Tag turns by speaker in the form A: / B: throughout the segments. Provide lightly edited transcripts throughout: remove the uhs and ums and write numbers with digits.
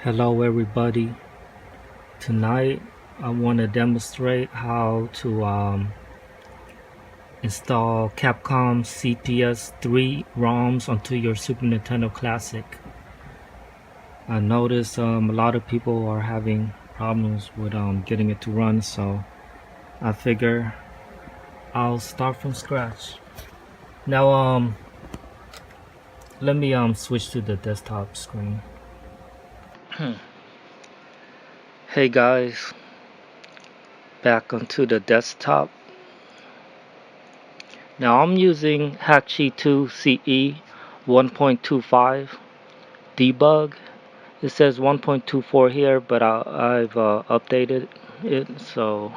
A: Hello everybody. Tonight I want to demonstrate how to install Capcom CPS3 ROMs onto your Super Nintendo Classic. I noticed a lot of people are having problems with getting it to run, so I figure I'll start from scratch. Now let me switch to the desktop screen. Hey guys, back onto the desktop. Now I'm using Hakchi 2 CE 1.25 debug. It says 1.24 here, but I've updated it, so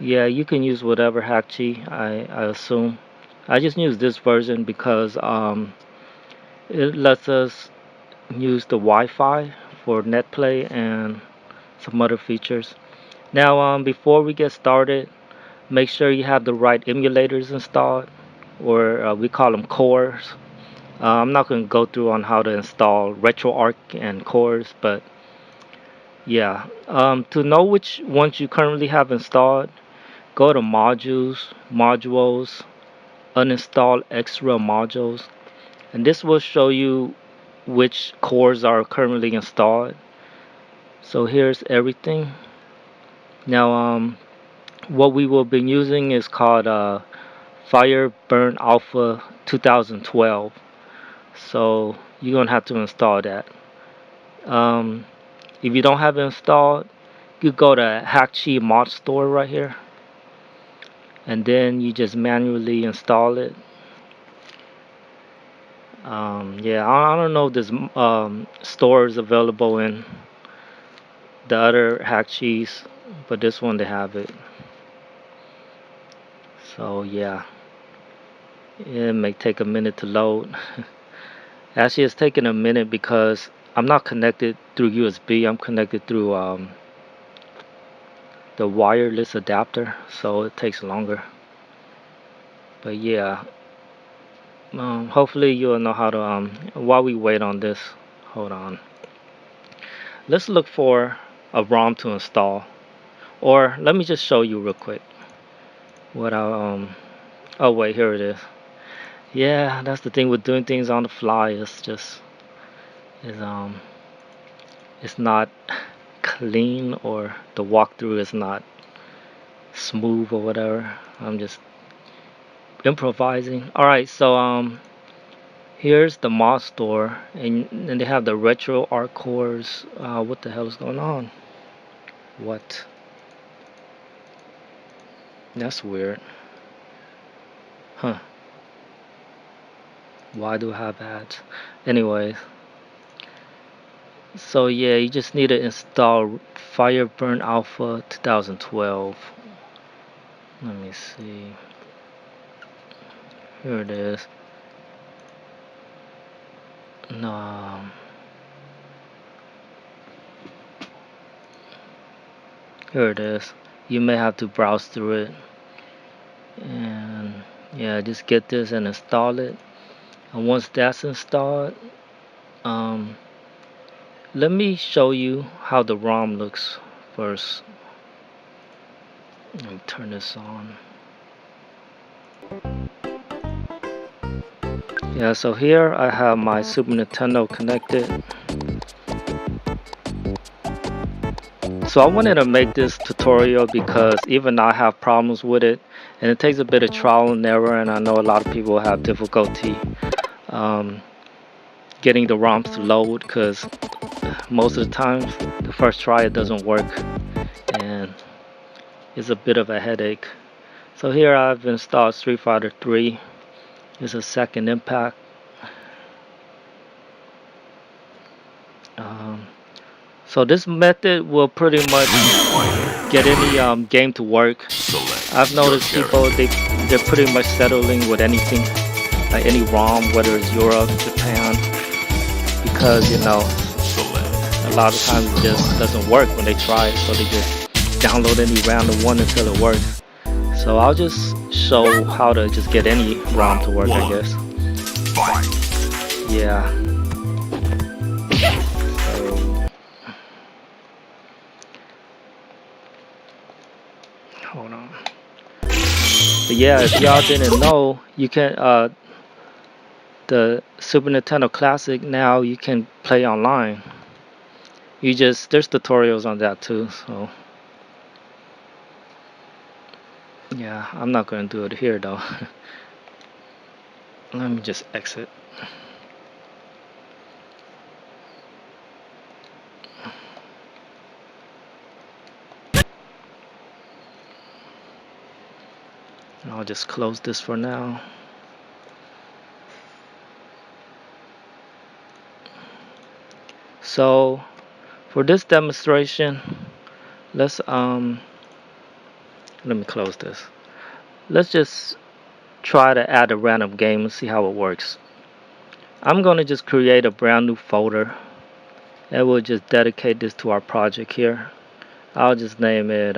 A: yeah, you can use whatever Hakchi, I assume. I just use this version because it lets us use the Wi-Fi for NetPlay and some other features. Now before we get started, make sure you have the right emulators installed, or we call them cores. I'm not going to go through on how to install RetroArch and cores, but yeah, to know which ones you currently have installed, go to modules, uninstall extra modules, and this will show you which cores are currently installed. So here's everything. Now what we will be using is called Fireburn Alpha 2012. So you're gonna have to install that. If you don't have it installed, you go to Hakchi mod store right here, and then you just manually install it. Yeah, I don't know if this store is available in the other Hakchis, but this one they have it. So yeah, it may take a minute to load. Actually, it's taking a minute because I'm not connected through USB. I'm connected through the wireless adapter, so it takes longer. But yeah, hopefully you'll know how to while we wait on this, hold on, let's look for a ROM to install, or let me just show you real quick what I oh wait, here it is. Yeah, that's the thing with doing things on the fly. Is it's not clean, or the walkthrough is not smooth or whatever. I'm just improvising. All right, so here's the mod store, and they have the RetroArch cores. What the hell is going on? What? That's weird. Huh. Why do I have ads? Anyways, so yeah, you just need to install Fireburn Alpha 2012. Let me see. Here it is. No. Here it is. You may have to browse through it. And yeah, just get this and install it. And once that's installed, let me show you how the ROM looks first. Let me turn this on. Yeah, so here I have my Super Nintendo connected. So I wanted to make this tutorial because even I have problems with it, and it takes a bit of trial and error, and I know a lot of people have difficulty getting the ROMs to load, because most of the times the first try it doesn't work, and it's a bit of a headache. So here I've installed Street Fighter 3. It's a second impact. So this method will pretty much get any game to work. I've noticed people, they're pretty much settling with anything, like any ROM, whether it's Europe, Japan, because you know a lot of times it just doesn't work when they try it, so they just download any random one until it works. So I'll just show how to just get any ROM to work, I guess. Yeah. So But yeah, if y'all didn't know, you can the Super Nintendo Classic now you can play online. You just there's tutorials on that too. So yeah, I'm not gonna do it here though. Let me just exit. I'll just close this for now. So for this demonstration, let's let me close this. Let's just try to add a random game and see how it works. I'm gonna just create a brand new folder and we'll just dedicate this to our project here. I'll just name it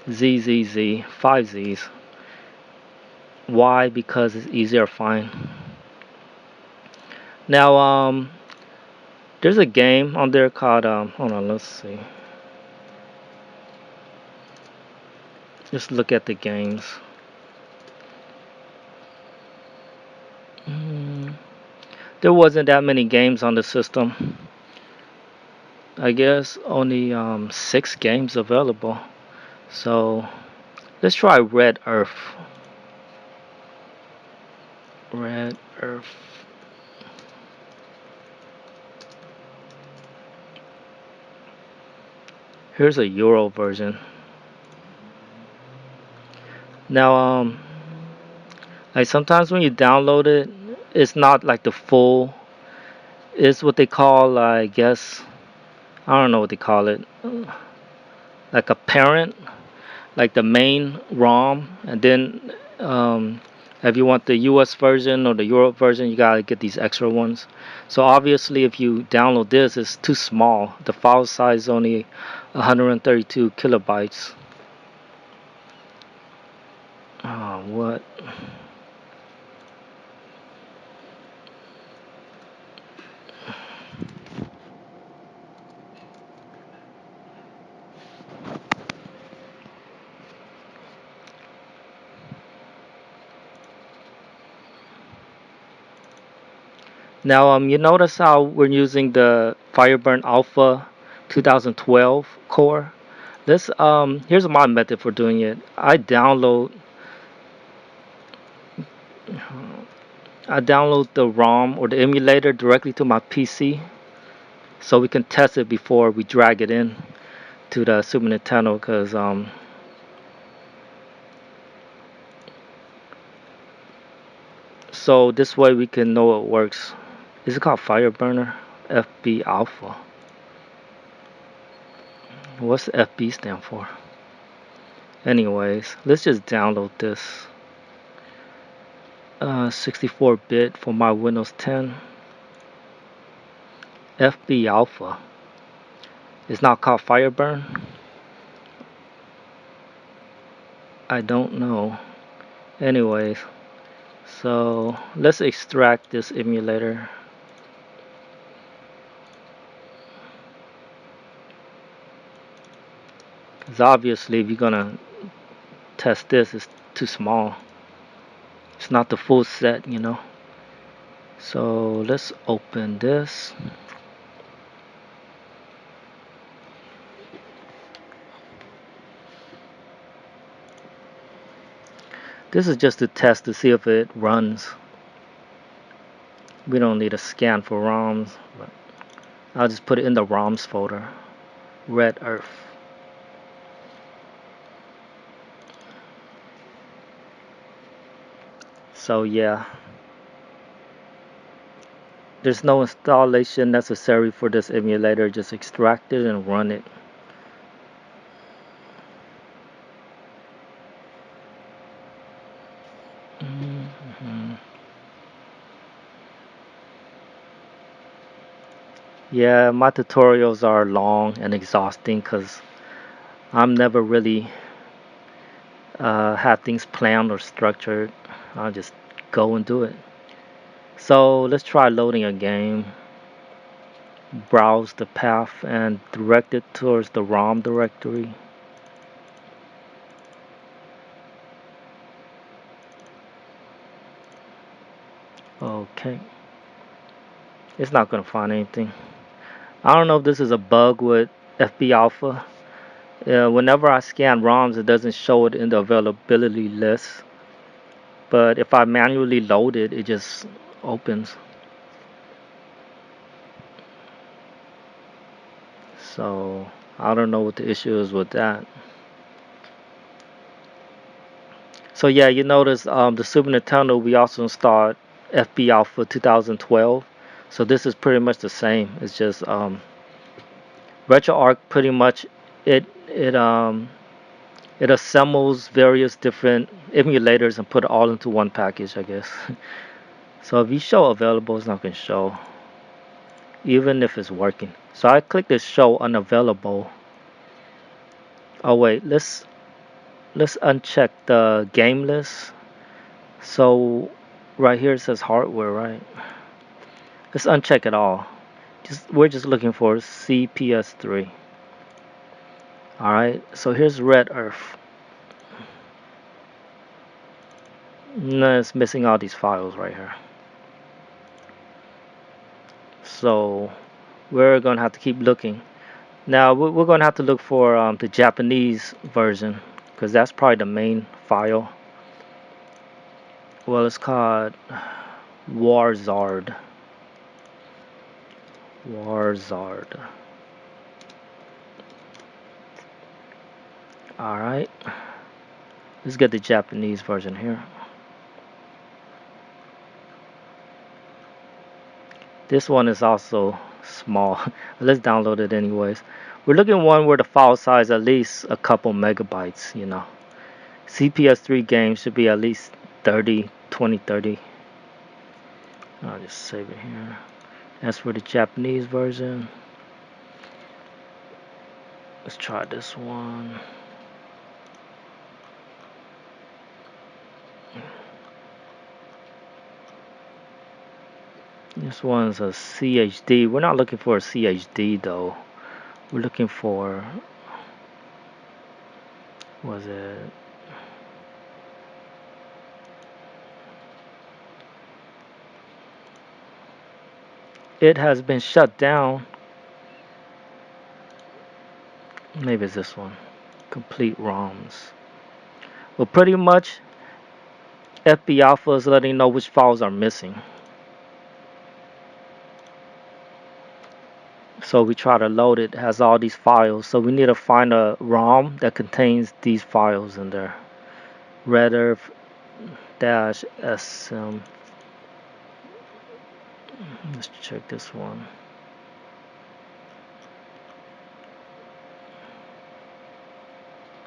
A: ZZZ 5Zs. Why? Because it's easier to find. Now there's a game on there called hold on, let's see. Just look at the games. There wasn't that many games on the system. I guess only 6 games available. So let's try Red Earth. Red Earth. Here's a Euro version. Now like sometimes when you download it, it's not like the full. It's what they call, I guess, I don't know what they call it, like a parent, like the main ROM, and then if you want the US version or the Europe version, you gotta get these extra ones. So obviously, if you download this, it's too small. The file size is only 132 kilobytes. Oh, what? Now, you notice how we're using the Fireburn Alpha 2012 core. This here's my method for doing it. I download the ROM or the emulator directly to my PC, so we can test it before we drag it in to the Super Nintendo. Cause so this way we can know it works. Is it called Fireburner? FB Alpha. What's the FB stand for? Anyways, let's just download this. 64-bit for my Windows 10. FB Alpha. It's not called Fireburn. I don't know. Anyways, so let's extract this emulator. Because obviously, if you're gonna test this, it's too small. It's not the full set, you know. So let's open this. This is just to test to see if it runs. We don't need a scan for ROMs, but I'll just put it in the ROMs folder. Red Earth. So yeah, there's no installation necessary for this emulator. Just extract it and run it. Yeah, my tutorials are long and exhausting because I'm never really have things planned or structured. I'll just go and do it. So let's try loading a game. Browse the path and direct it towards the ROM directory. Okay. It's not gonna find anything. I don't know if this is a bug with FB Alpha. Whenever I scan ROMs, it doesn't show it in the availability list. But if I manually load it, it just opens. So I don't know what the issue is with that. So yeah, you notice the Super Nintendo, we also installed FB Alpha 2012. So this is pretty much the same. It's just RetroArch pretty much it assembles various different emulators and put it all into one package, I guess. So if you show available, it's not gonna show, even if it's working. So I click this show unavailable. Oh wait, let's uncheck the game list. So right here it says hardware, right? Let's uncheck it all. We're just looking for CPS3. All right. So here's Red Earth. No, it's missing all these files right here. So we're gonna have to keep looking. Now we're gonna have to look for the Japanese version because that's probably the main file. Well, it's called Warzard. Warzard. All right. Let's get the Japanese version here. This one is also small. Let's download it anyways. We're looking at one where the file size at least a couple megabytes, you know. CPS3 games should be at least 30, 20, 30. I'll just save it here. As for the Japanese version, let's try this one. This one's a CHD. We're not looking for a CHD though. We're looking for, was it? It has been shut down. Maybe it's this one. Complete ROMs. Well, pretty much FB Alpha is letting you know which files are missing. So we try to load it. It has all these files. So we need to find a ROM that contains these files in there. Red Earth dash SM. Let's check this one.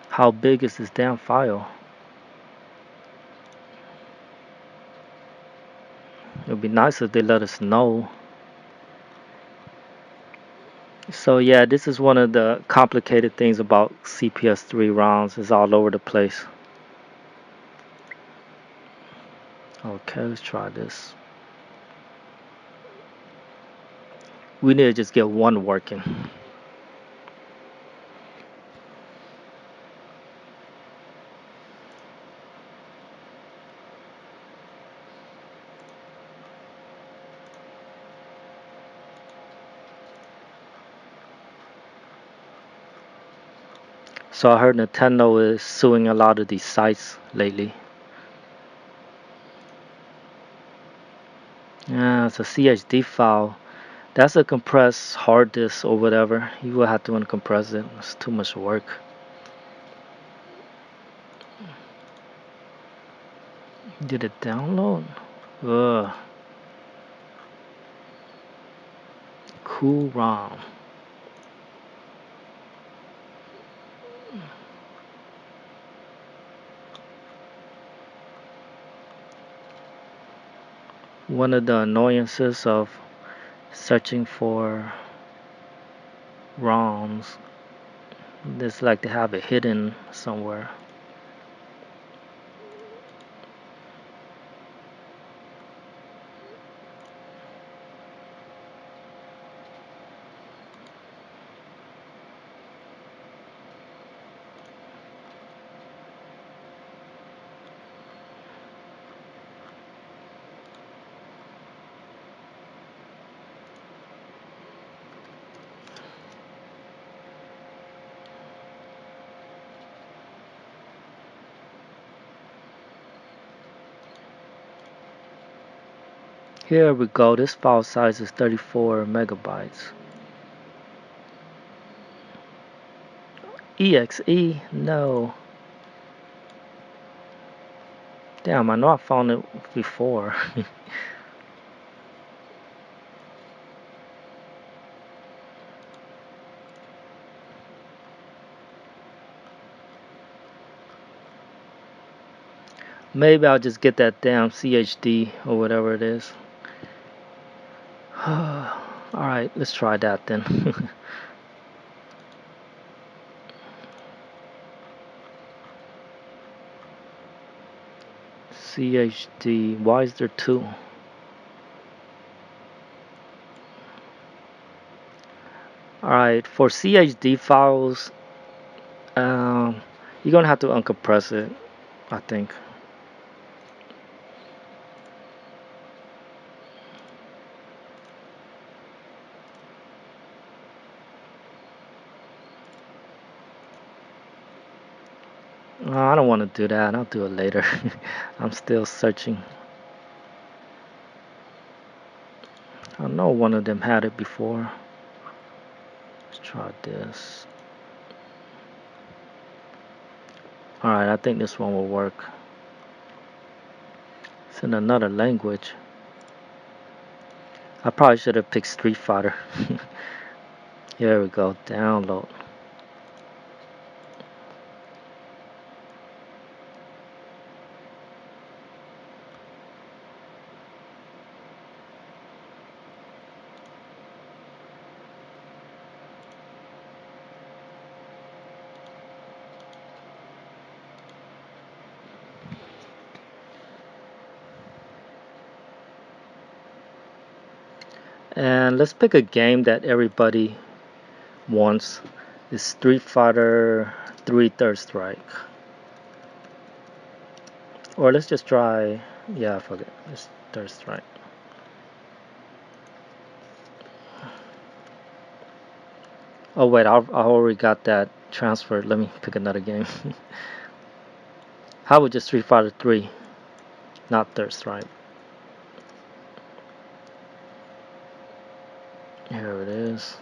A: How big is this damn file? It would be nice if they let us know. So yeah, this is one of the complicated things about CPS3 ROMs. It's all over the place. Okay, let's try this. We need to just get one working. So I heard Nintendo is suing a lot of these sites lately. Yeah, it's a CHD file. That's a compressed hard disk or whatever. You will have to uncompress it. It's too much work. Did it download? Ugh. Cool ROM. One of the annoyances of searching for ROMs is like to have it hidden somewhere. Here we go. This file size is 34 megabytes. EXE? No. Damn, I know I found it before. Maybe I'll just get that damn CHD or whatever it is. Alright, let's try that then. CHD, why is there two? Alright, for CHD files, you're gonna have to uncompress it, I think. I don't want to do that. I'll do it later. I'm still searching. I know one of them had it before. Let's try this. Alright, I think this one will work. It's in another language. I probably should have picked Street Fighter. Here we go. Download. And let's pick a game that everybody wants. It's Street Fighter 3 Third Strike. Or let's just try, yeah, fuck it. It's Third Strike. Oh wait, I already got that transferred. Let me pick another game. How about just Street Fighter 3, not Third Strike? Here it is.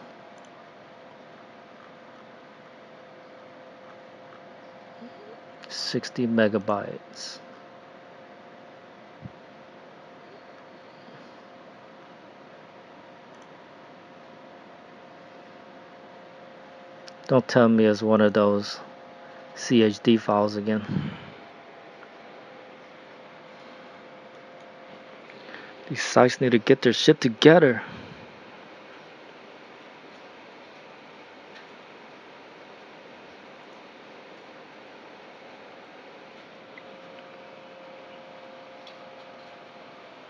A: $60 megabytes. Don't tell me it's one of those CHD files again. These sites need to get their shit together.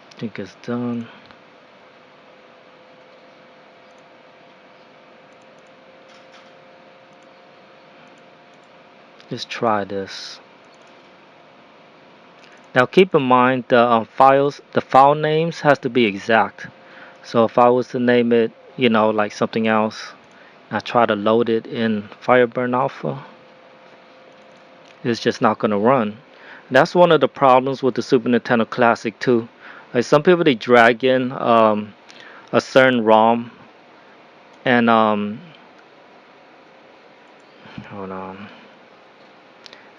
A: I think it's done. Let's try this. Now keep in mind the file names has to be exact. So if I was to name it, like something else, I try to load it in Fireburn Alpha, it's just not gonna run. That's one of the problems with the Super Nintendo Classic too. Like some people they drag in a certain ROM and hold on,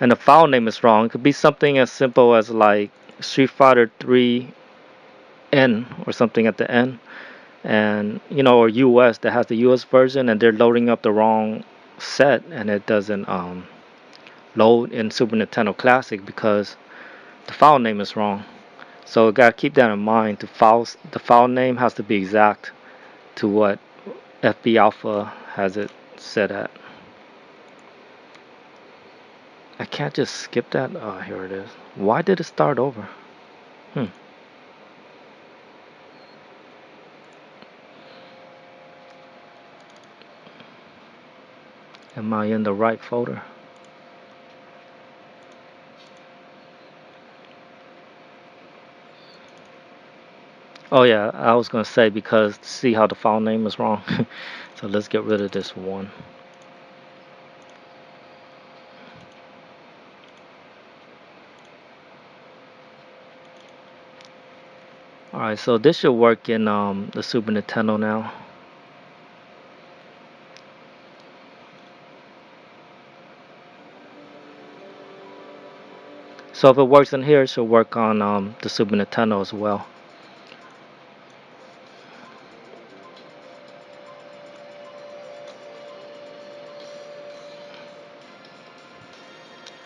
A: and the file name is wrong. It could be something as simple as like Street Fighter 3 N or something at the end, and or US that has the US version, and they're loading up the wrong set, and it doesn't load in Super Nintendo Classic because the file name is wrong. So you gotta keep that in mind. The file name has to be exact to what FB Alpha has it set at. I can't just skip that. Oh, here it is. Why did it start over? Am I in the right folder? Oh yeah, I was gonna say because see how the file name is wrong. So let's get rid of this one. Alright, so this should work in the Super Nintendo now. So if it works in here, it should work on the Super Nintendo as well.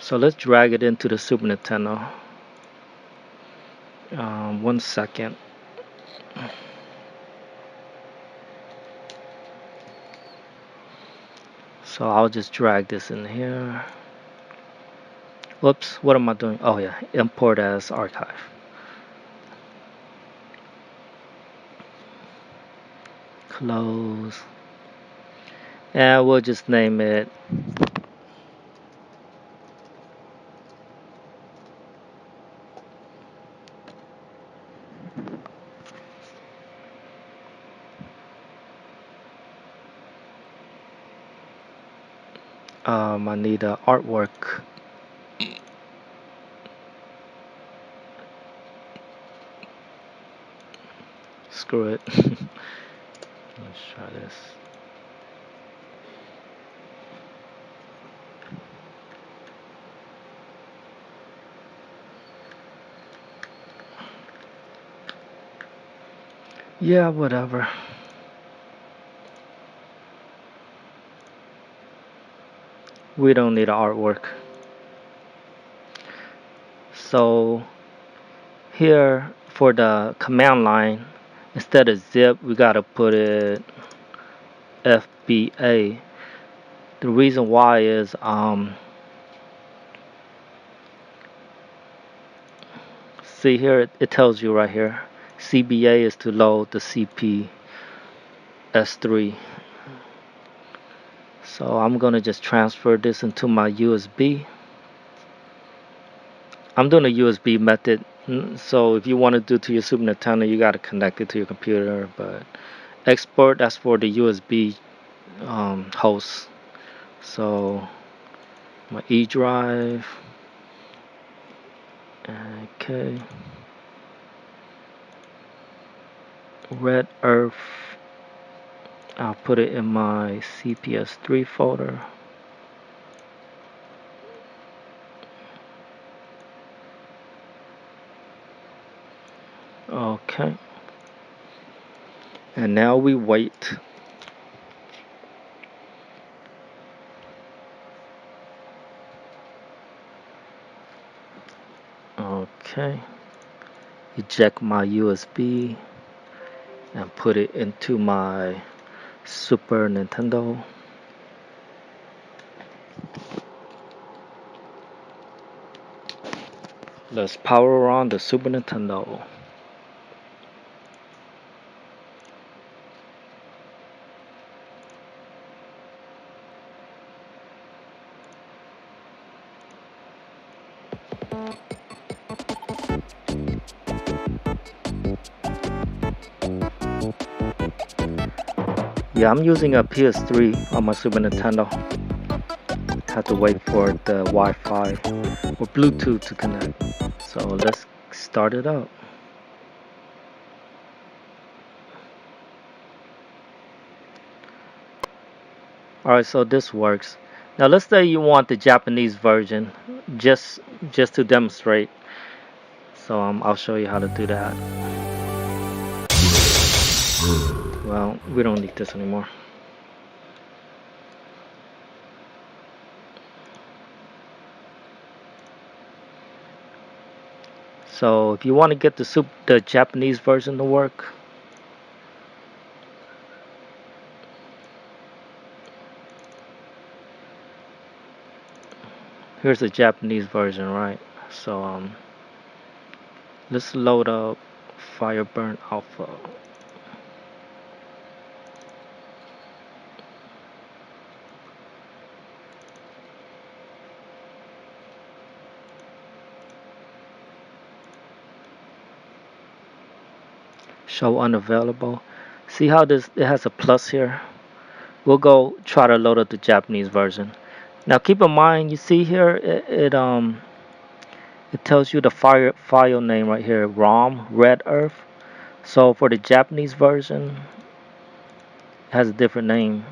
A: So let's drag it into the Super Nintendo. 1 second. So I'll just drag this in here. Whoops, what am I doing? Oh yeah, import as archive. Close. And we'll just name it I need artwork. Screw it. Let's try this. Yeah, whatever. We don't need artwork. So here for the command line, instead of zip, we gotta put it FBA. The reason why is see here it tells you right here, CBA is to load the CPS3. So I'm gonna just transfer this into my USB. I'm doing a USB method. So if you want to do to your Super Nintendo, you gotta connect it to your computer. But export, that's for the USB host. So my E drive. Okay. Red Earth. I'll put it in my CPS3 folder. Okay. And now we wait. Okay. Eject my USB and put it into my Super Nintendo. Let's power on the Super Nintendo. Yeah, I'm using a PS3 on my Super Nintendo. Have to wait for the Wi-Fi or Bluetooth to connect. So let's start it up. Alright, so this works. Now let's say you want the Japanese version just to demonstrate. So I'll show you how to do that. Well, we don't need this anymore. So if you want to get the Japanese version to work, here's the Japanese version, right? So let's load up Fireburn Alpha. Show unavailable. See how it has a plus here? We'll go try to load up the Japanese version. Now keep in mind, you see here it tells you the file name right here, ROM Red Earth. So for the Japanese version, it has a different name.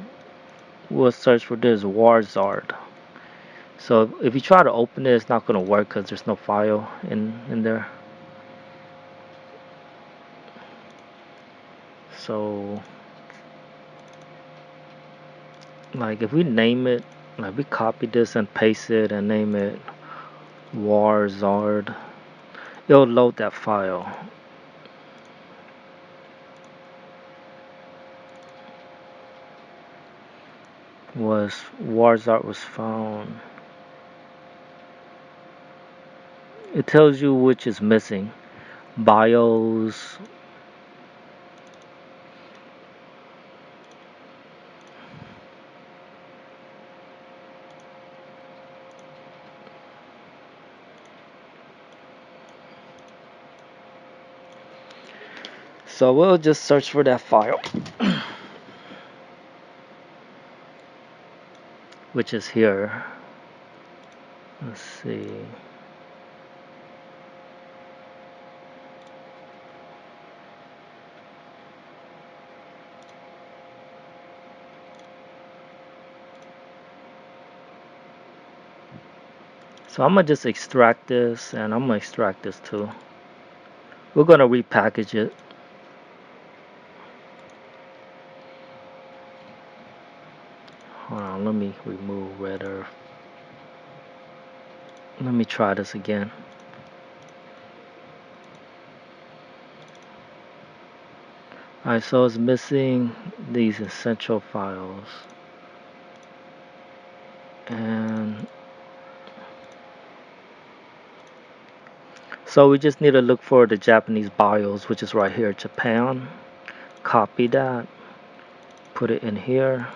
A: We'll search for this Warzard. So if you try to open it, it's not going to work because there's no file in there. So like if we name it, like we copy this and paste it and name it Warzard, it'll load that file. Warzard was found. It tells you which is missing. BIOS. So we'll just search for that file, which is here. Let's see. So I'm gonna just extract this, and I'm gonna extract this too. We're gonna repackage it. Hold on, let me remove red earth. Let me try this again. Alright, so it's missing these essential files. And so we just need to look for the Japanese BIOS, which is right here, Japan. Copy that, put it in here,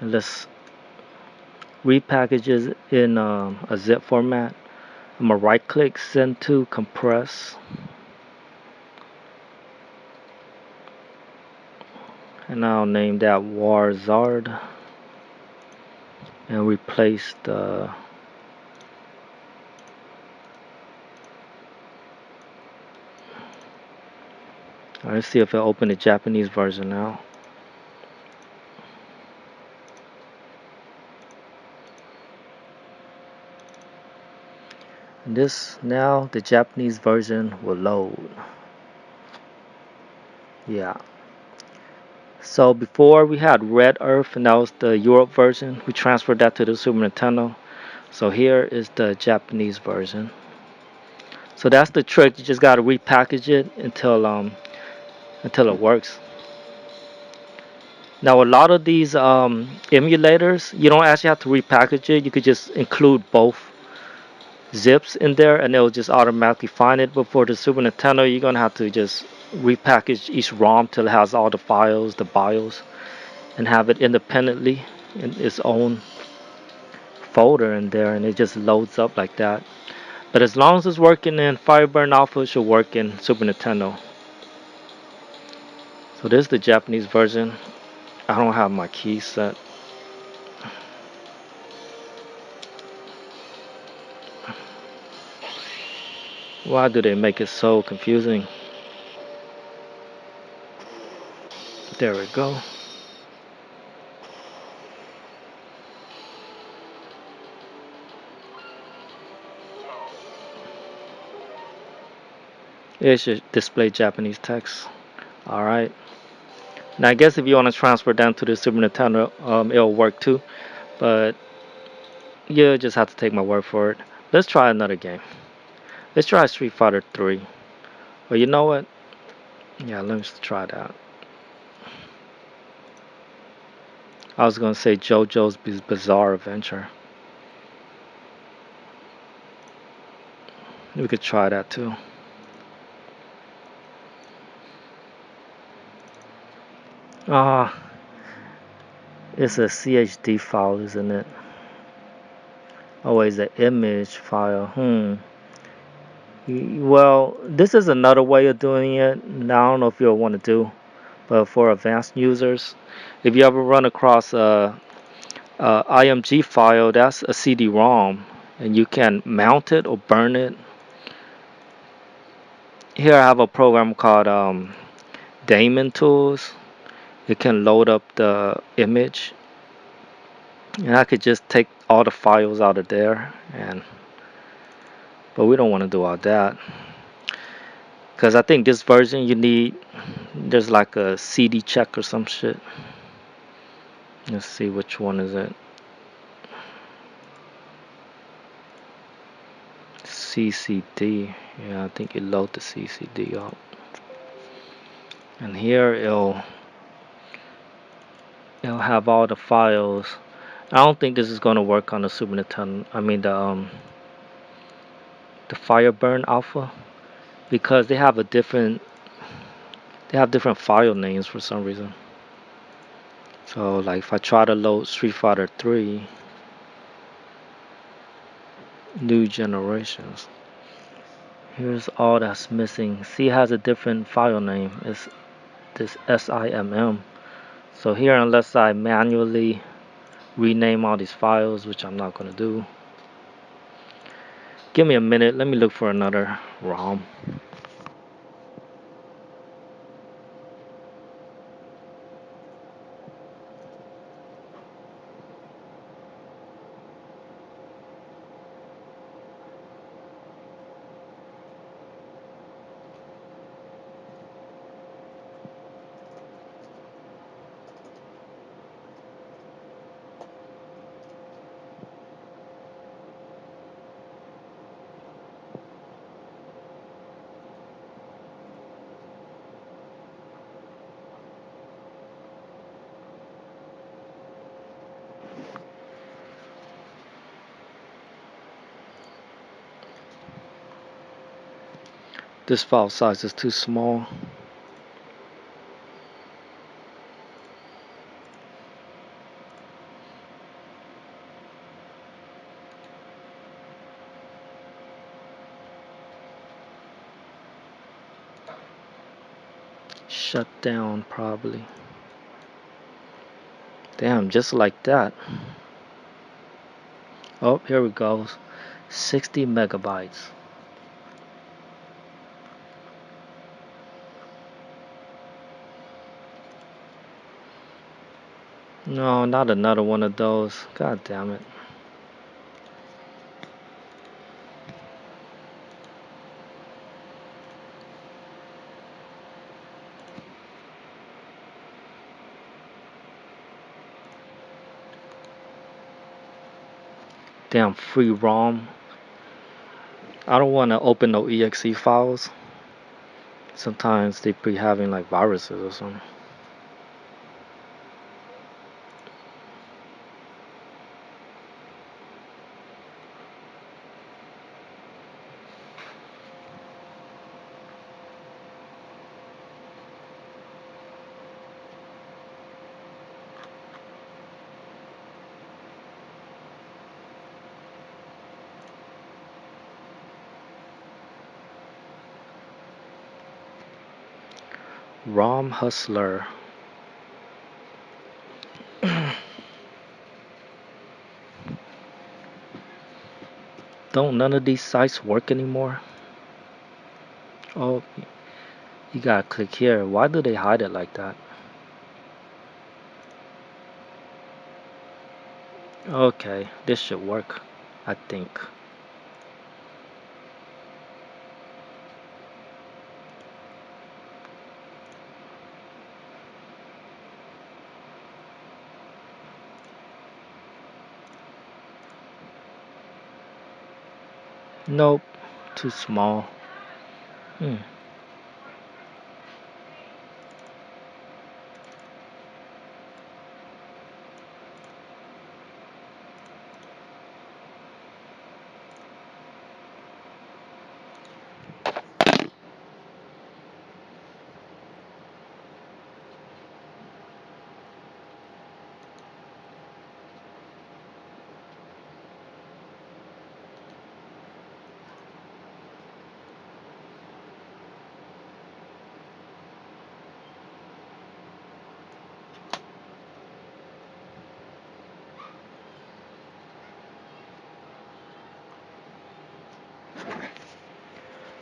A: and let's repackage it in a zip format. I'm gonna right click, send to, compress, and I'll name that Warzard, and replace the let's see if it'll open the Japanese version now. And this now the Japanese version will load. Yeah. So before we had Red Earth, and that was the Europe version. We transferred that to the Super Nintendo. So here is the Japanese version. So that's the trick. You just gotta repackage it until it works. Now a lot of these emulators, you don't actually have to repackage it. You could just include both zips in there, and it'll just automatically find it. But for the Super Nintendo, you're gonna have to just repackage each ROM till it has all the files, the BIOS, and have it independently in its own folder in there, and it just loads up like that. But as long as it's working in Fireburn Alpha, it should work in Super Nintendo. So this is the Japanese version. I don't have my key set. Why do they make it so confusing? There we go. It should display Japanese text. Alright. Now I guess if you want to transfer down to the Super Nintendo, it'll work too. But you just have to take my word for it. Let's try another game. Let's try Street Fighter 3. Well, you know what? Yeah, let's try that. I was gonna say JoJo's Bizarre Adventure. We could try that too. Ah, it's a CHD file, isn't it? Oh, it's an image file. Well, this is another way of doing it. Now, I don't know if you'll want to do, but for advanced users, if you ever run across a IMG file, that's a CD-ROM, and you can mount it or burn it. Here I have a program called Daemon Tools. It can load up the image, and I could just take all the files out of there, and but we don't want to do all that because I think this version you need there's like a CD check or some shit. Let's see which one is it. CCD. Yeah, I think you load the CCD up, and here it'll have all the files. I don't think this is gonna work on the Super Nintendo. I mean the Fireburn Alpha because they have different file names for some reason. So like if I try to load Street Fighter 3 New Generations, here's all that's missing. See, it has a different file name. It's this SIMM. So here, unless I manually rename all these files, which I'm not gonna do, give me a minute. Let me look for another ROM. This file size is too small. Shut down probably. Damn, just like that. Oh, here it goes. 60 megabytes. No, not another one of those. God damn it. Damn free ROM. I don't want to open no exe files. Sometimes they be having like viruses or something. ROM Hustler. Don't none of these sites work anymore? Oh, you gotta click here. Why do they hide it like that? Okay, this should work, I think. Nope, too small. Hmm.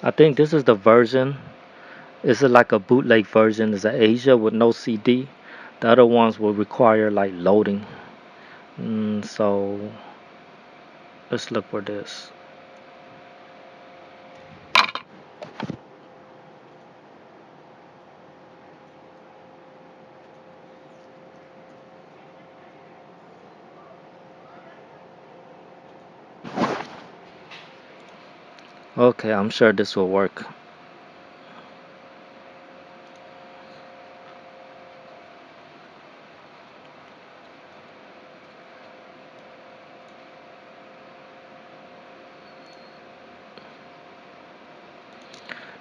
A: I think this is the version. This is like a bootleg version. It's an Asia with no CD. The other ones will require like loading. So let's look for this. Okay, I'm sure this will work.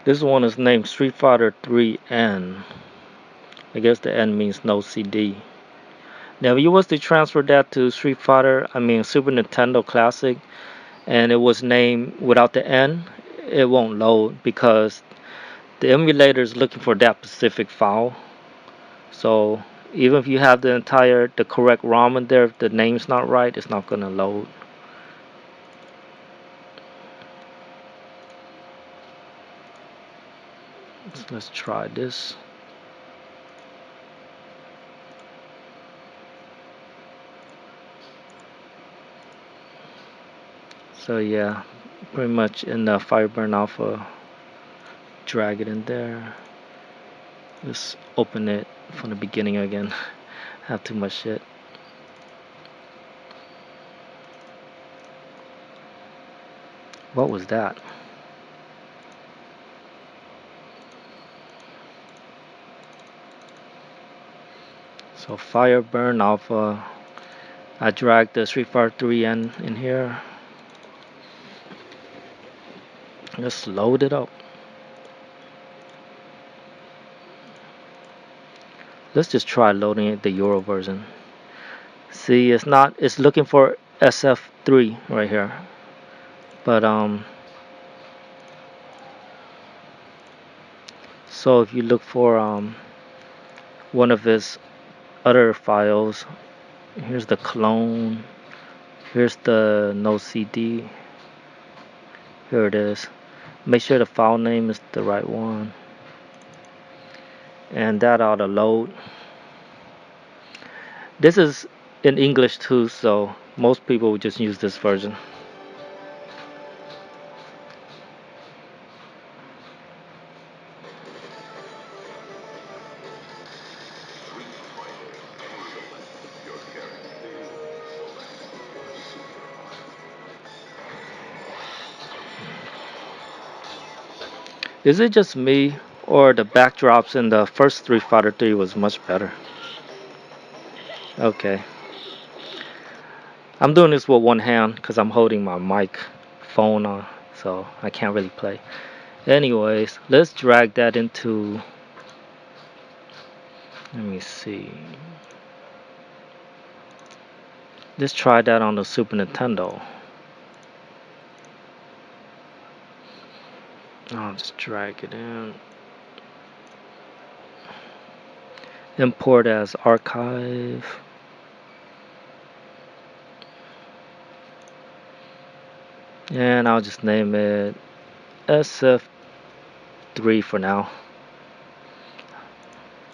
A: This one is named Street Fighter 3N. I guess the N means no CD. Now, if you was to transfer that to Street Fighter, I mean Super Nintendo Classic, and it was named without the N, it won't load because the emulator is looking for that specific file. So even if you have the correct ROM in there, if the name's not right, it's not gonna load. So let's try this. So yeah, pretty much in the Fireburn Alpha, drag it in there. Just open it from the beginning again. Have too much shit. What was that? So Fireburn Alpha. I dragged the Street Fighter 3 in here. Just load it up. Let's just try loading it the Euro version. See, it's not. It's looking for SF3 right here. But so if you look for one of his other files, here's the clone. Here's the no CD. Here it is. Make sure the file name is the right one. And that ought to load. This is in English too, so most people would just use this version. Is it just me, or the backdrops in the first Street Fighter 3 was much better? Okay. I'm doing this with one hand because I'm holding my mic phone on, so I can't really play. Anyways, let's drag that into. Let me see. Let's try that on the Super Nintendo. I'll just drag it in. Import as archive. And I'll just name it SF3 for now.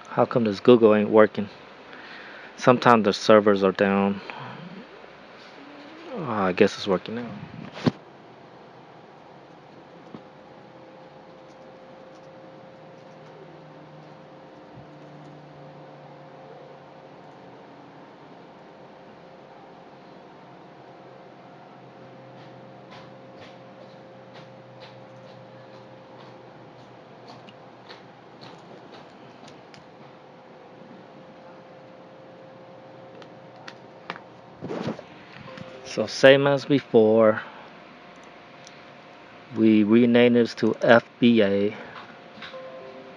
A: How come this Google ain't working? Sometimes the servers are down. I guess it's working now. So same as before, we rename this to FBA,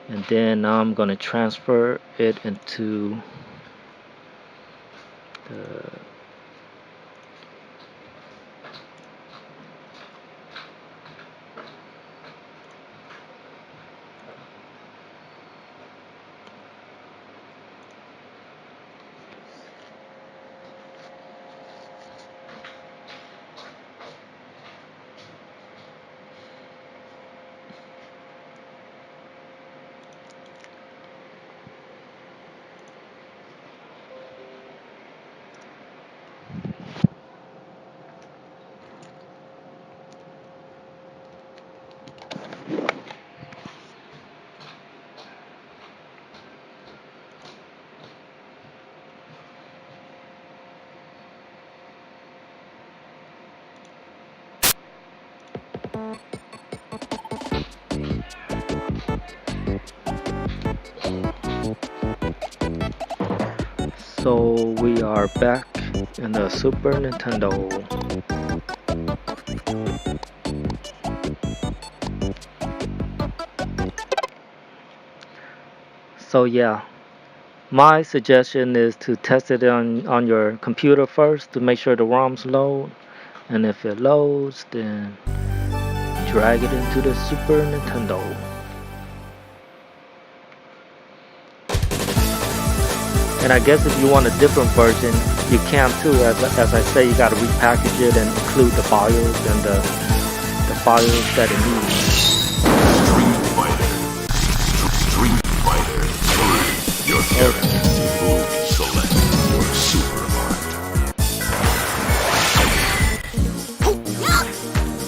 A: and then I'm gonna transfer it into the. So we are back in the Super Nintendo. So yeah, my suggestion is to test it on your computer first to make sure the ROMs load, and if it loads, then drag it into the Super Nintendo. And I guess if you want a different version, you can too. As I say, you got to repackage it and include the BIOS and the BIOS that it needs.
B: Street Fighter 3. Your character move select your super art.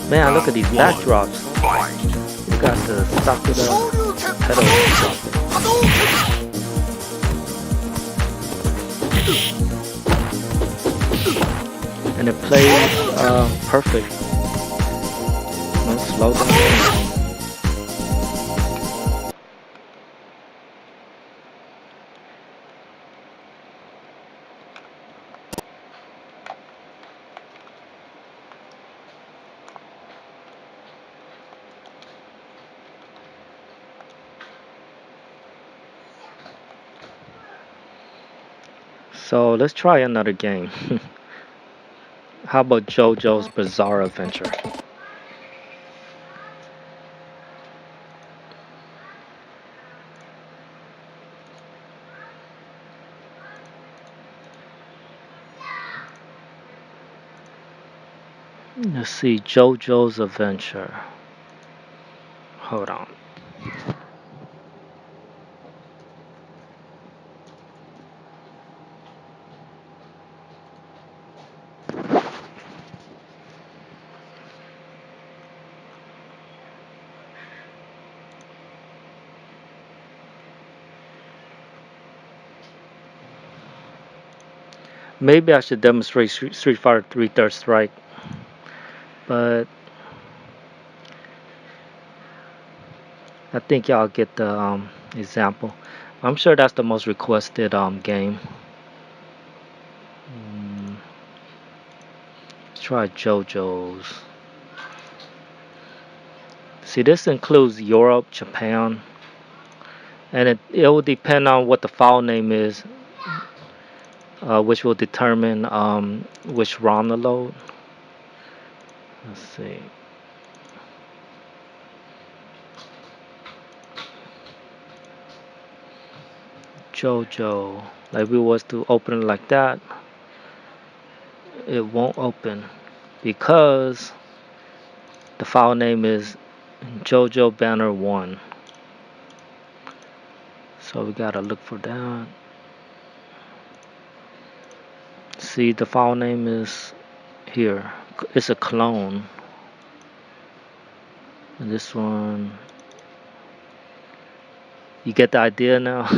A: Man, look at these backdrops. You got the Sakura pedal. And it plays perfect. No slow down. So let's try another game. How about JoJo's Bizarre Adventure? Let's see, JoJo's Adventure. Hold on. Maybe I should demonstrate Street Fighter 3 Third Strike, but I think y'all get the example. I'm sure that's the most requested game. Let's try JoJo's. See, this includes Europe, Japan, and it will depend on what the file name is, which will determine which ROM to load. Let's see. JoJo. Like we was to open it like that, it won't open because the file name is JoJo Banner 1. So we gotta look for that. See, the file name is here. It's a clone. And this one, you get the idea now?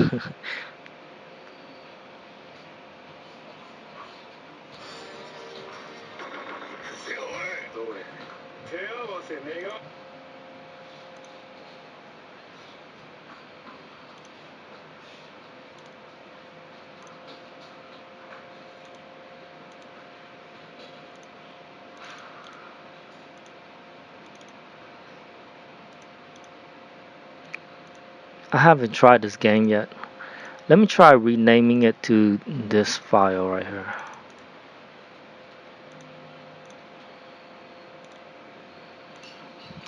A: I haven't tried this game yet. Let me try renaming it to this file right here.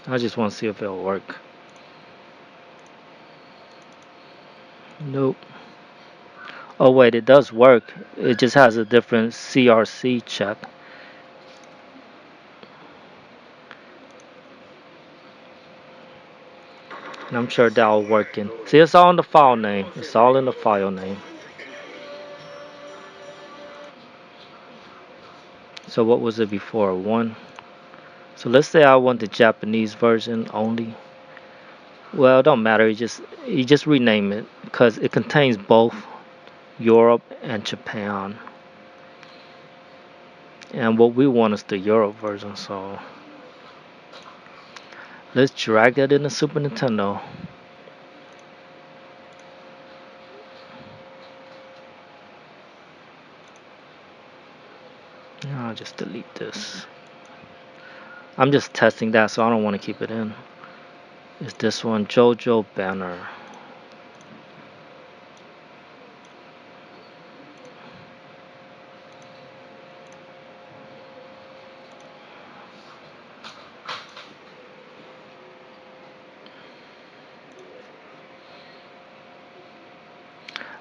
A: I just want to see if it'll work. Nope. Oh wait, it does work. It just has a different CRC check. And I'm sure that'll work in. See, it's all in the file name. It's all in the file name. So what was it before? 1. So let's say I want the Japanese version only. Well, it don't matter. You just rename it because it contains both Europe and Japan. And what we want is the Europe version. So Let's drag that in the Super Nintendo. I'll just delete this. I'm just testing that, so I don't want to keep it in. Is this one JoJo Banner?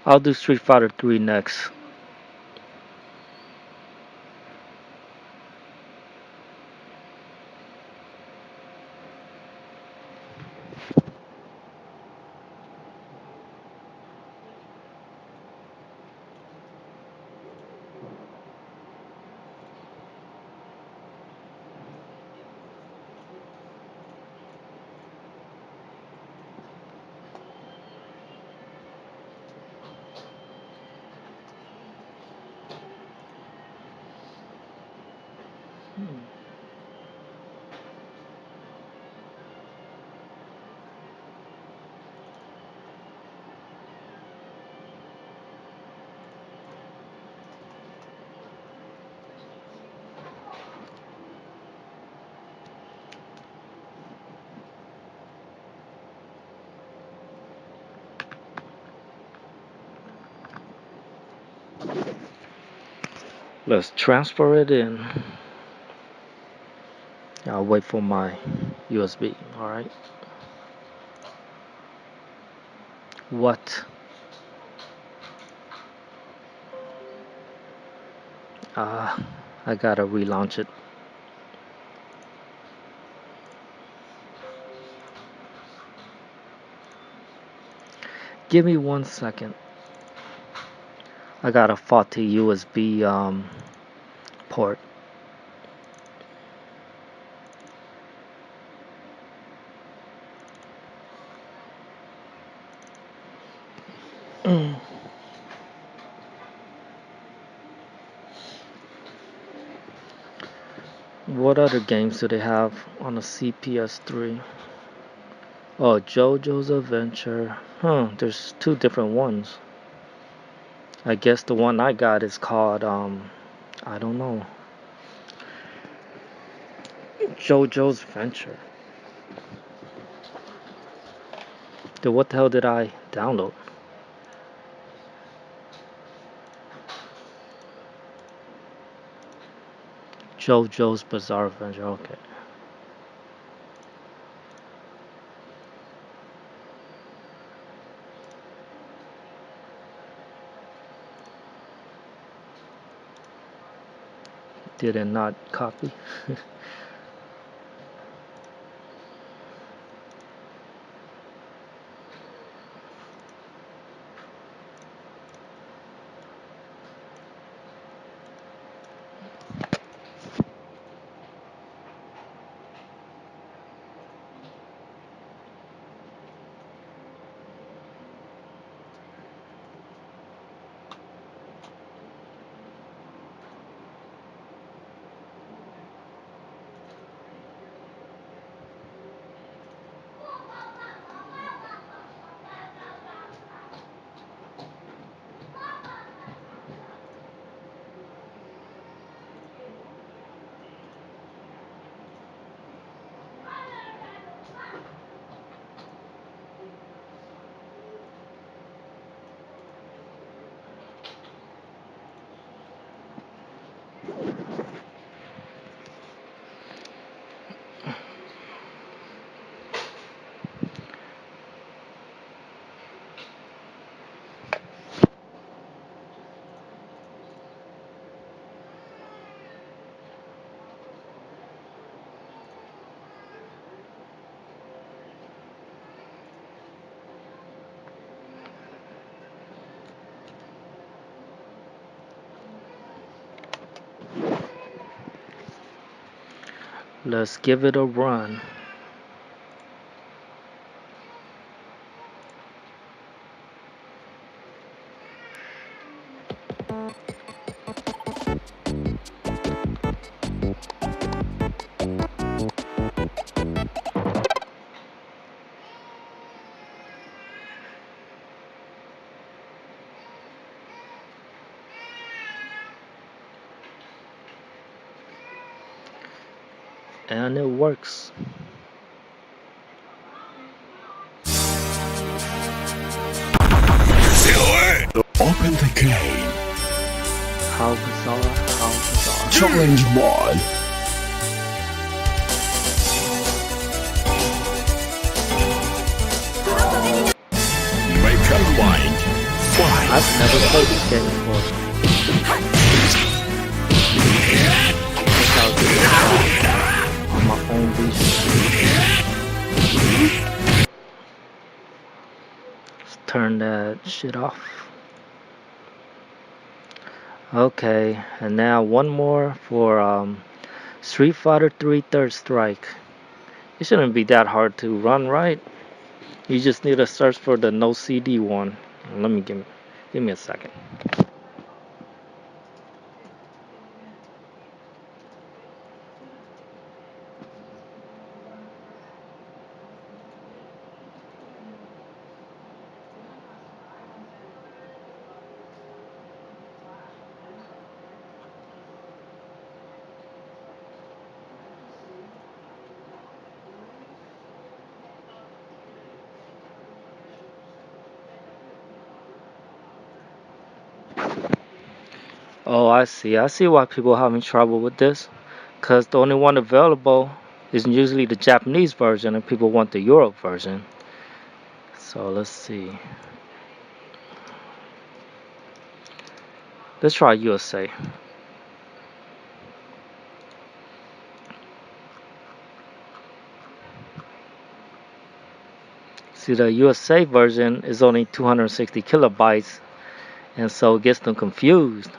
A: I'll do Street Fighter 3 next. Let's transfer it in. I'll wait for my USB. Alright. What? I gotta relaunch it. Give me 1 second. I got a faulty USB port. What other games do they have on the CPS3? Oh, JoJo's Adventure. There's two different ones. I guess the one I got is called, I don't know. JoJo's Adventure. Then what the hell did I download? JoJo's Bizarre Adventure, okay. Did it not copy? Let's give it a run. And it works.
B: Open the game.
A: How bizarre, how bizarre.
B: Challenge mod. Make up mind. Fight.
A: I've never played this game before. Think I'll give it a try on my own leash. Let's turn that shit off. Okay, and now one more for Street Fighter 3 Third Strike. It shouldn't be that hard to run, right? You just need to search for the no CD one. Let me give me a second. Oh, I see. I see why people are having trouble with this. Because the only one available is usually the Japanese version, and people want the Europe version. So let's see. Let's try USA. See, the USA version is only 260 kilobytes, and so it gets them confused.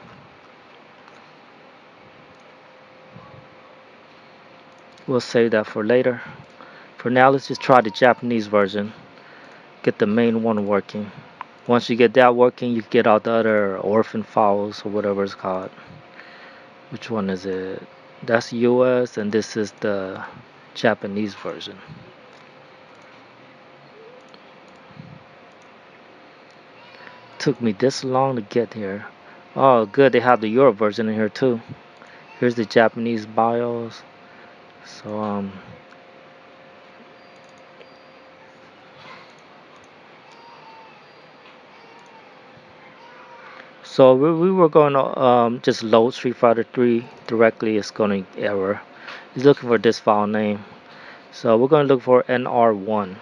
A: We'll save that for later. For now, let's just try the Japanese version. Get the main one working. Once you get that working, you get all the other orphan files or whatever it's called. Which one is it? That's US, and this is the Japanese version. Took me this long to get here. Oh, good, they have the Europe version in here too. Here's the Japanese BIOS. So So we were going to just load Street Fighter 3 directly. It's going to error. It's looking for this file name. So we're going to look for NR1.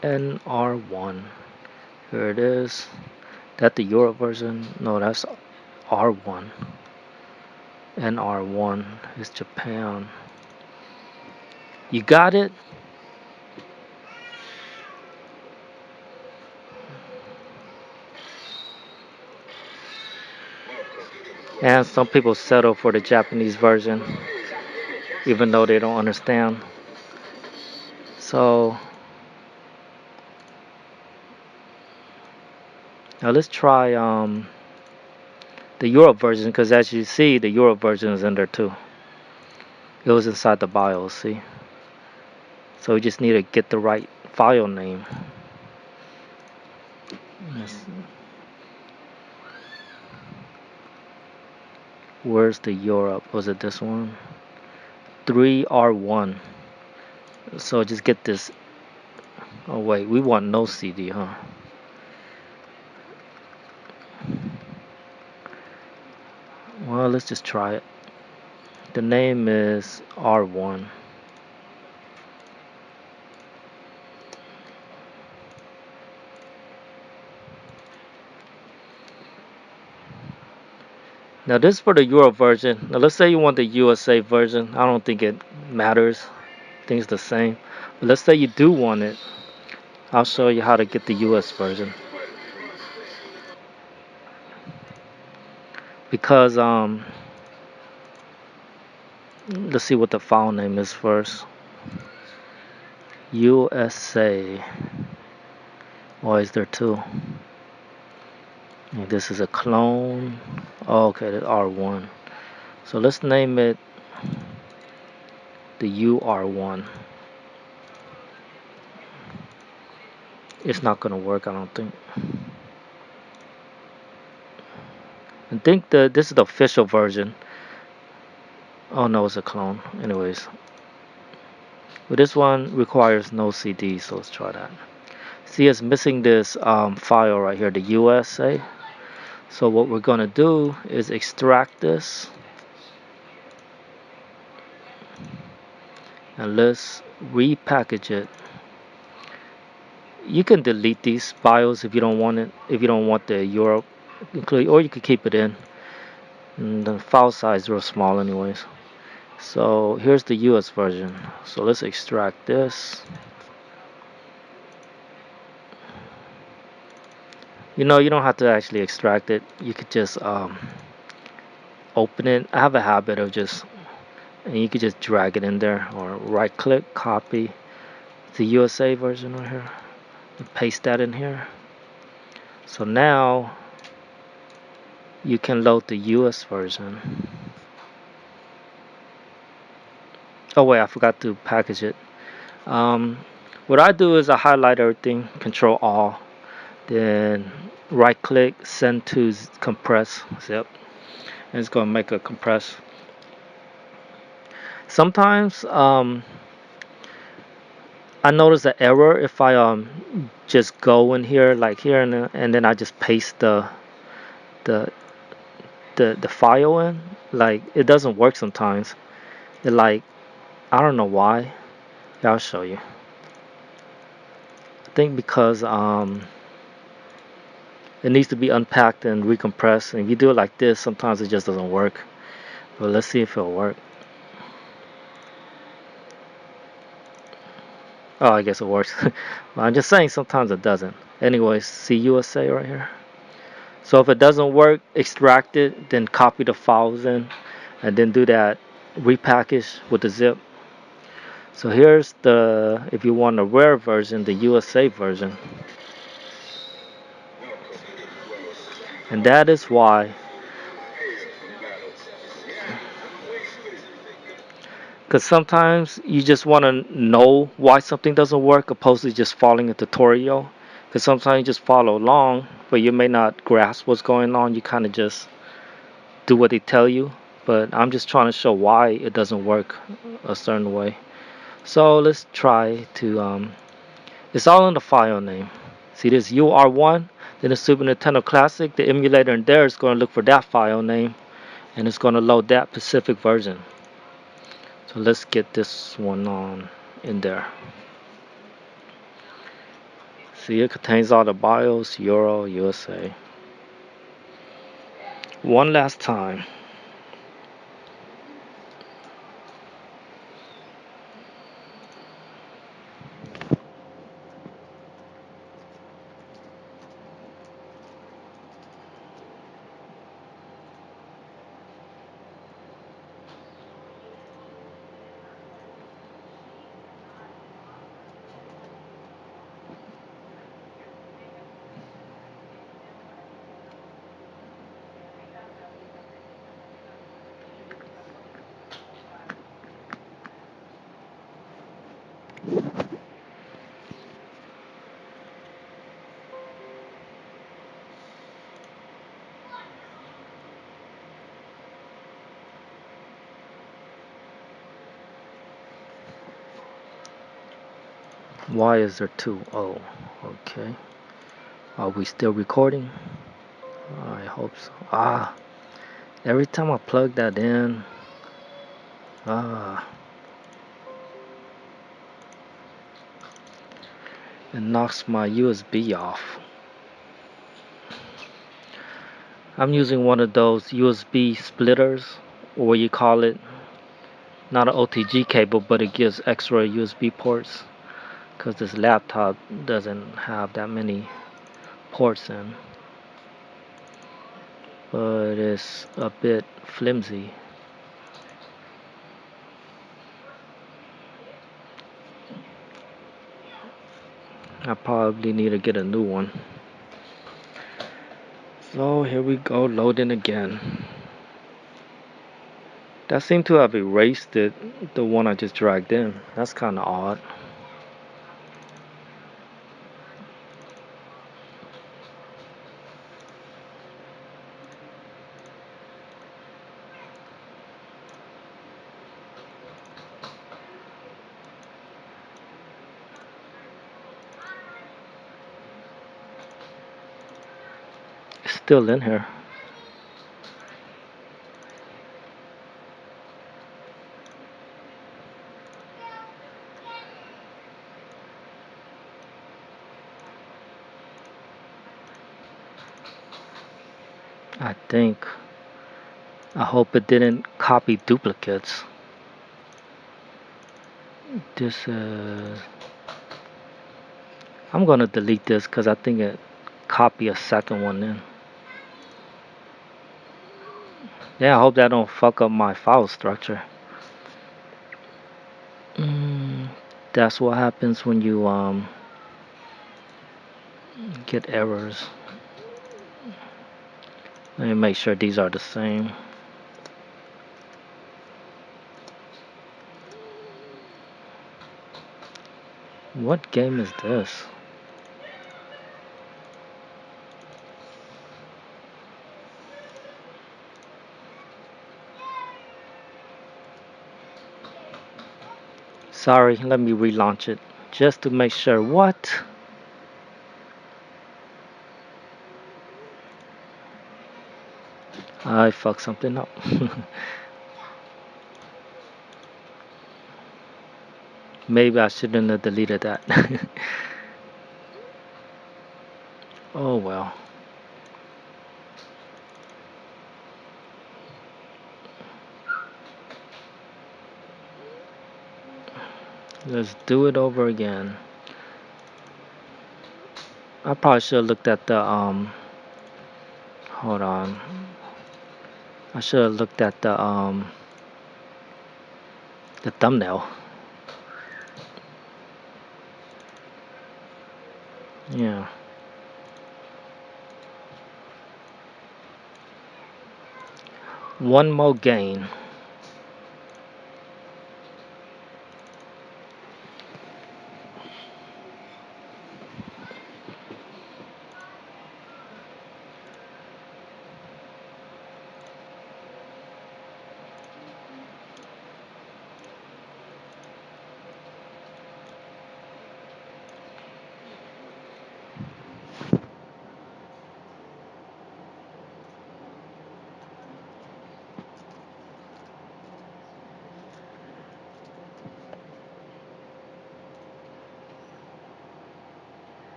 A: NR1. Here it is. That the Europe version? No, that's R1. NR1 is Japan. You got it? And some people settle for the Japanese version, even though they don't understand. So now let's try the Europe version, because as you see, the Europe version is in there too. It was inside the BIOS, see? So we just need to get the right file name. Where's the Europe? Was it this one? 3R1. So just get this. Oh wait, we want no CD, huh? Well, let's just try it. The name is R1. Now this is for the Europe version. Now let's say you want the USA version. I don't think it matters. I think it's the same. But let's say you do want it. I'll show you how to get the US version. Because let's see what the file name is first. USA. Why is there two? And this is a clone. Oh, okay, that's R1. So let's name it the UR1. It's not gonna work, I don't think. I think this is the official version. Oh no, it's a clone. Anyways, but this one requires no CD, so let's try that. See, it's missing this file right here, the USA. So what we're gonna do is extract this, and let's repackage it. You can delete these files if you don't want it, if you don't want the URL included, or you could keep it in. And the file size is real small anyways. So here's the US version. So let's extract this. You don't have to actually extract it. You could just open it. I have a habit of just, and you could just drag it in there or right click, copy the USA version right here, and paste that in here. So now you can load the US version. Oh wait, I forgot to package it. Um, what I do is I highlight everything, Control All, then right click, send to compress zip, and it's gonna make a compress. Sometimes I notice an error if I just go in here like here and then I just paste the the file in. Like it doesn't work sometimes. It like I don't know why. Yeah, I'll show you. I think because it needs to be unpacked and recompressed. And if you do it like this, sometimes it just doesn't work. But let's see if it'll work. Oh, I guess it works. But I'm just saying sometimes it doesn't. Anyways, see USA right here. So if it doesn't work, extract it, then copy the files in, and then do that repackage with the zip. So here's the, if you want a rare version, the USA version. And that is why, because sometimes you just want to know why something doesn't work opposed to just following a tutorial. Because sometimes you just follow along, but you may not grasp what's going on. You kind of just do what they tell you. But I'm just trying to show why it doesn't work a certain way. So let's try to, it's all in the file name. See this UR1, then the Super Nintendo Classic, the emulator in there is going to look for that file name, and it's going to load that specific version. So let's get this one on in there. See, it contains all the BIOS, Euro, USA. One last time. Why is there two? Oh, okay. Are we still recording? I hope so. Every time I plug that in, it knocks my USB off. I'm using one of those USB splitters, or you call it, not an OTG cable, but it gives extra USB ports, because this laptop doesn't have that many ports in, but it's a bit flimsy. I probably need to get a new one. So here we go, loading again. That seemed to have erased it, the one I just dragged in. That's kind of odd. still in here. I think. I hope it didn't copy duplicates. This is. I'm gonna delete this because I think it copy a second one in. Yeah, I hope that don't fuck up my file structure. That's what happens when you get errors. Let me make sure these are the same. What game is this? Sorry, let me relaunch it just to make sure. What? I fucked something up. Maybe I shouldn't have deleted that. Oh well. Let's do it over again. I probably should have looked at the hold on. I should have looked at the thumbnail. Yeah. One more gain.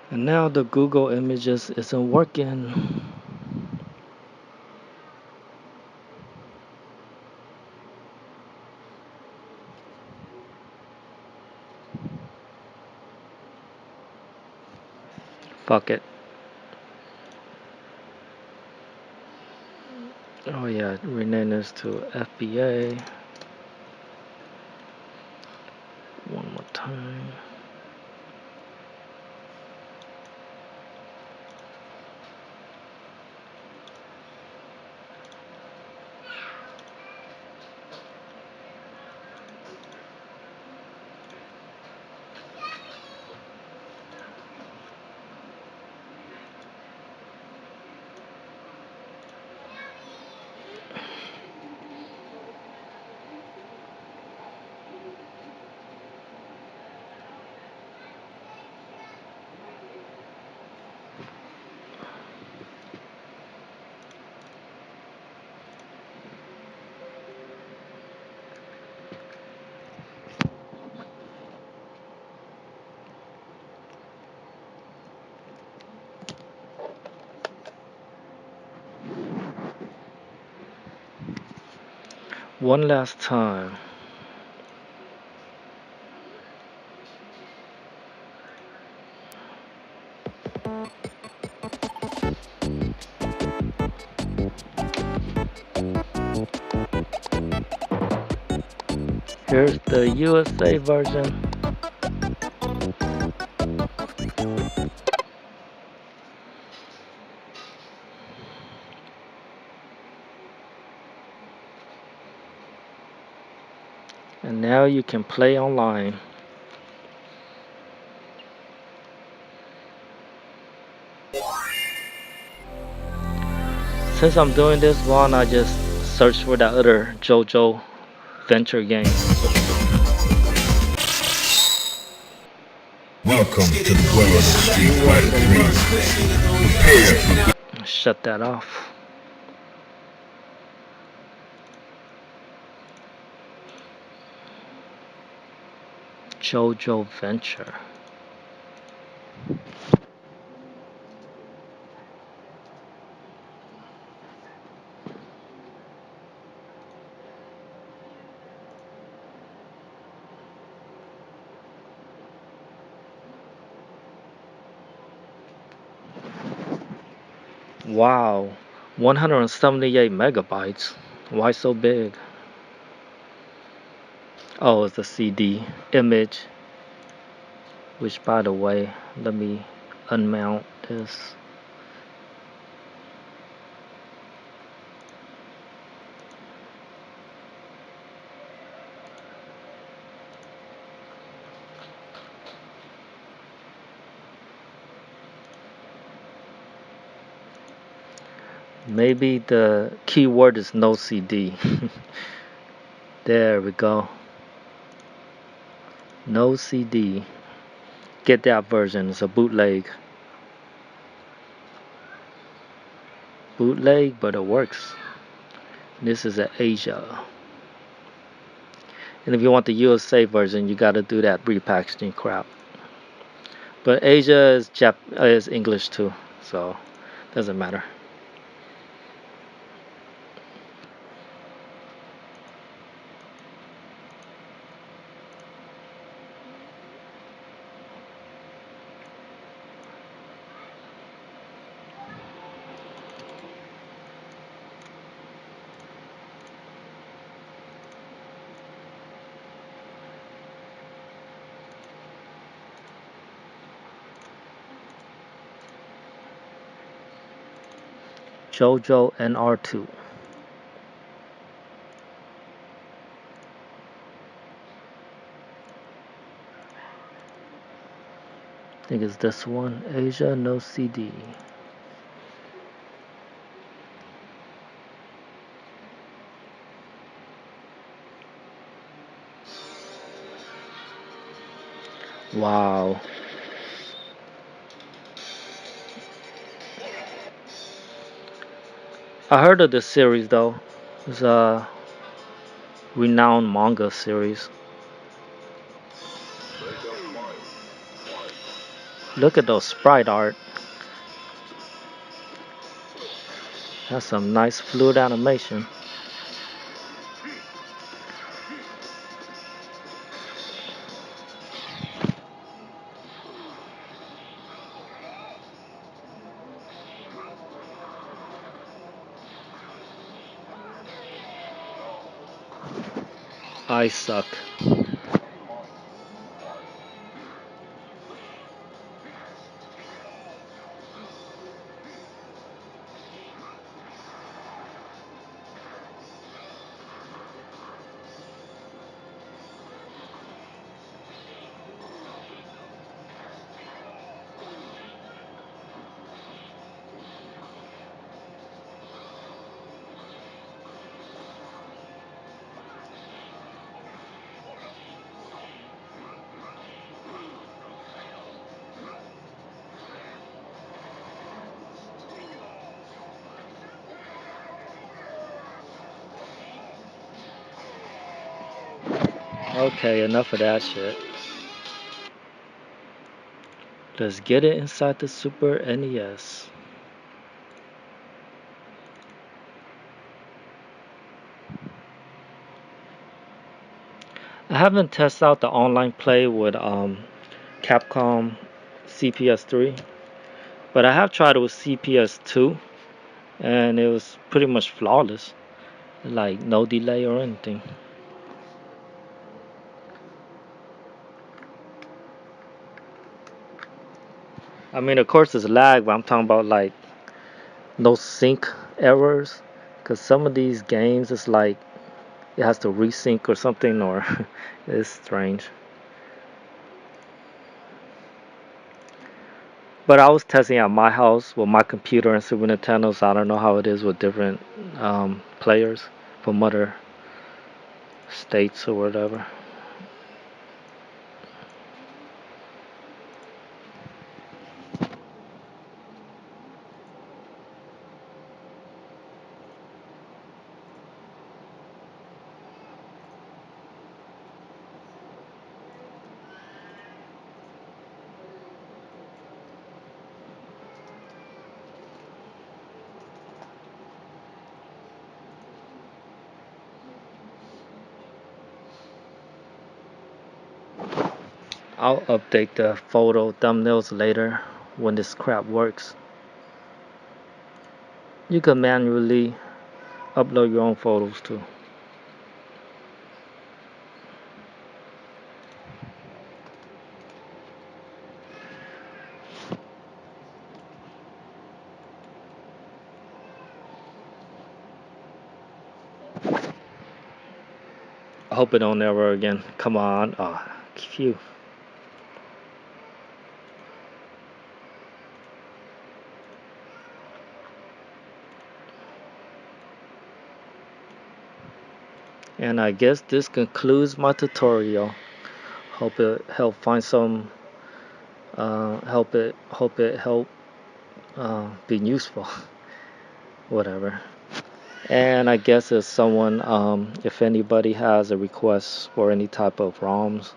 A: And now the Google Images isn't working. Fuck it. Oh yeah, rename this to FBA. One more time. One last time. Here's the USA version. And now you can play online. Since I'm doing this, why don't I just search for that other JoJo Venture game?
B: Welcome to the world of Street Fighter 3. Prepare for
A: Shut that off. JoJo Venture. Wow, 178 megabytes. Why so big? Oh, it's the CD image. Which, by the way, let me unmount this. Maybe the keyword is no CD. There we go. No CD. Get that version. It's a bootleg. Bootleg, but it works. This is a Asia. And if you want the USA version, you gotta do that repackaging crap. But Asia is English too, so doesn't matter. JoJo and R2. I think it's this one. Asia, no CD. Wow. I heard of this series though. It's a renowned manga series. Look at those sprite art. That's some nice fluid animation. I suck. Okay, enough of that shit. Let's get it inside the Super NES. I haven't tested out the online play with Capcom CPS3, but I have tried it with CPS2, and it was pretty much flawless, like no delay or anything. I mean, of course, it's lag, but I'm talking about like no sync errors, because some of these games it's like it has to resync or something, or it's strange. But I was testing at my house with my computer and Super Nintendo, so I don't know how it is with different players from other states or whatever. I'll update the photo thumbnails later when this crap works. You can manually upload your own photos too. I hope it don't ever again. Come on. Oh, phew. And I guess this concludes my tutorial. Hope it helped find some. Hope it helped be useful. Whatever. And I guess if someone, if anybody has a request for any type of ROMs,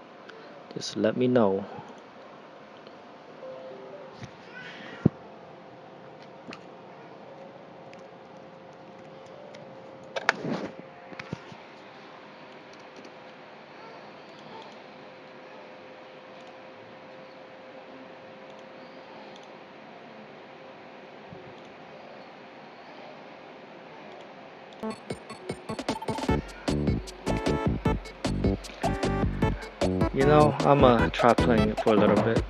A: just let me know. You know, I'm gonna try playing it for a little bit.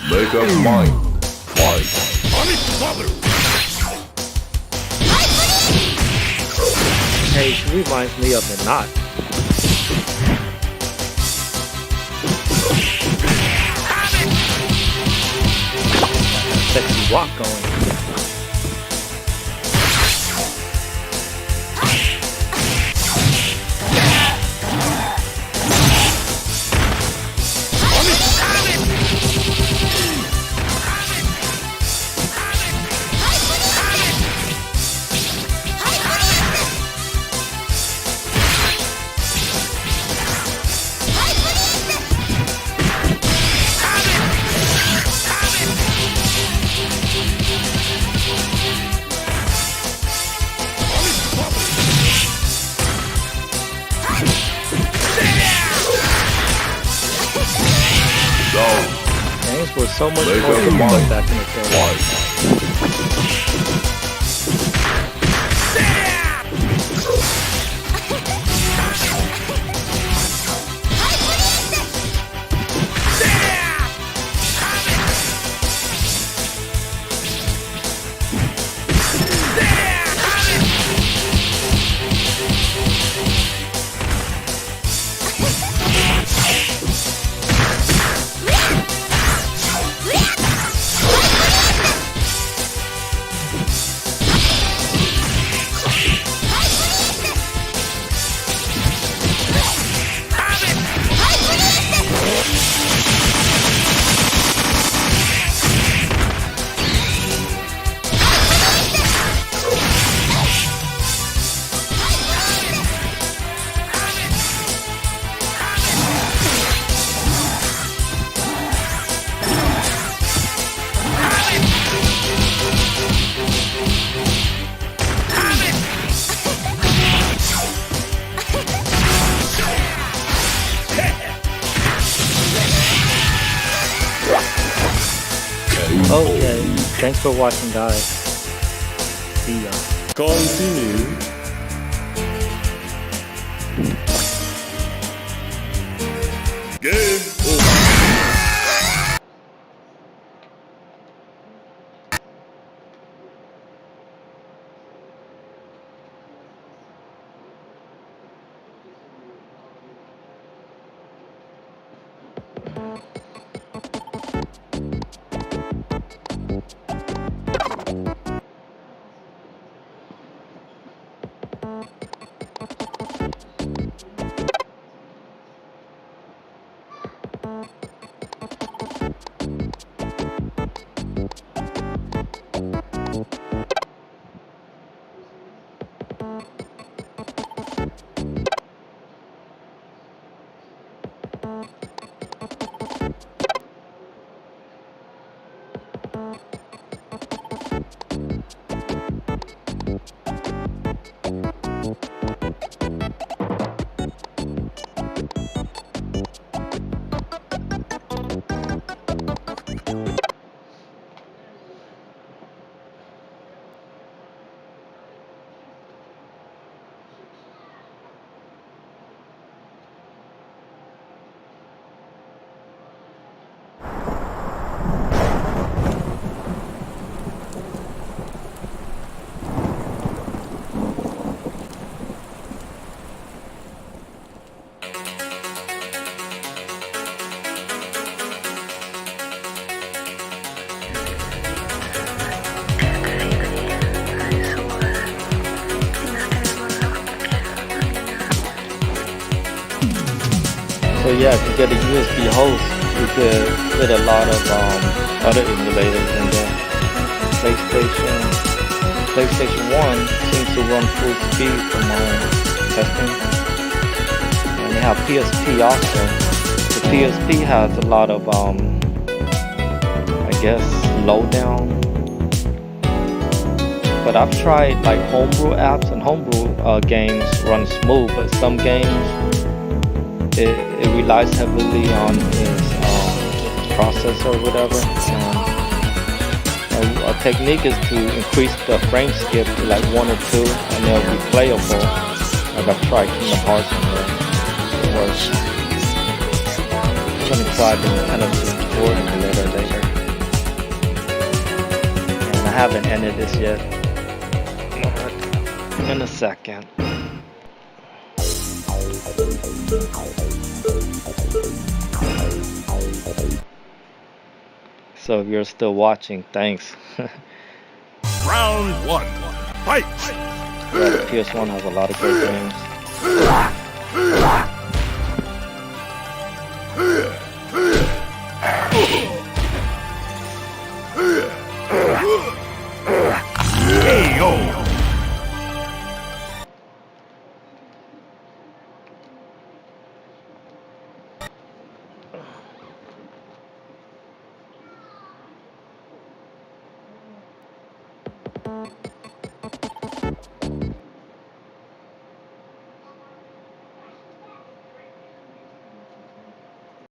B: Make up mind. Fight.
A: Hey, she reminds me of the knot. Sexy walk going. Games were so much more fun back in the day. Okay, thanks for watching, guys. See ya.
B: Continue. Game over.
A: So yeah, to get a USB host, you could fit a lot of other emulators in there. PlayStation 1 seems to run full speed from my testing. And you have PSP also. The PSP has a lot of I guess slowdown. But I've tried like homebrew apps, and homebrew games run smooth, but some games it relies heavily on its processor or whatever. A technique is to increase the frame skip to like 1 or 2, and they'll be playable. Like I've tried Kingdom Hearts and it works. I'm gonna try the Nintendo 64 emulator later. And I haven't ended this yet. In a second. So if you're still watching, thanks.
B: Round 1. Fight!
A: Yeah, the PS1 has a lot of great games.
B: KO!